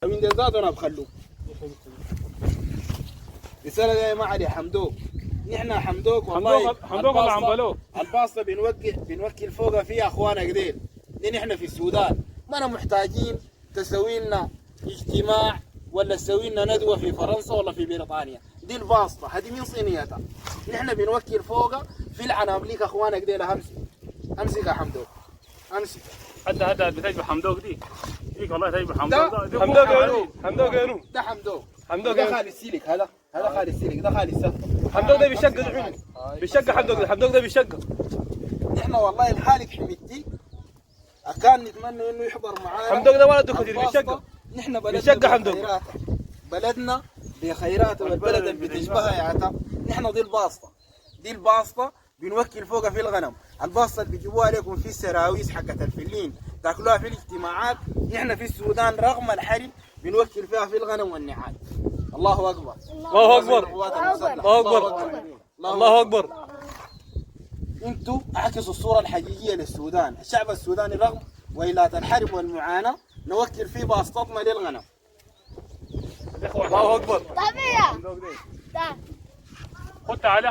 من ذاتنا بخلوه رسالة جاية ما علي حمدوك. نحن حمدوك والله حمدوك ولا عنبلوك؟ الباسطة بنوكل فوقها فيها اخوانا قدير. نحن في السودان ما محتاجين تسوي لنا اجتماع ولا تسوي لنا ندوة في فرنسا ولا في بريطانيا. دي الباسطة هذه من صينيتها. نحن بنوكل فوقها في العنابليك اخوانا قدير. امسك يا حمدوك امسك. هذا بتجيب حمدوك دي والله تجيب حمدوك حمدوك يا نو ده حمدوك ده خالي السيلك. هذا خالي السيلك ده خالي السفر. حمدوك ده بيشقق العين بيشقق حمدوك ده بيشقق. نحن والله الخالق حميدتي كان نتمنى انه يحضر معانا. حمدوك ده ولده كثير بيشقق. نحن بيشقق حمدوك. بلدنا بخيرات والبلد اللي بتشبهها يا عتا. نحن دي الباسطة بنوكل فوقها في الغنم. الباسطة اللي بيجيبوها لكم في السراويس حقت الفلين تاكلوها في الاجتماعات. نحن في السودان رغم الحرب بنوكل فيها في الغنم والنعال. الله اكبر الله اكبر الله اكبر الله اكبر. انتوا اعكسوا الصورة الحقيقية للسودان. الشعب السوداني رغم ويلات الحرب والمعاناة نوكل فيه باسطتنا للغنم. الله اكبر. طبيعي. خد تعالى.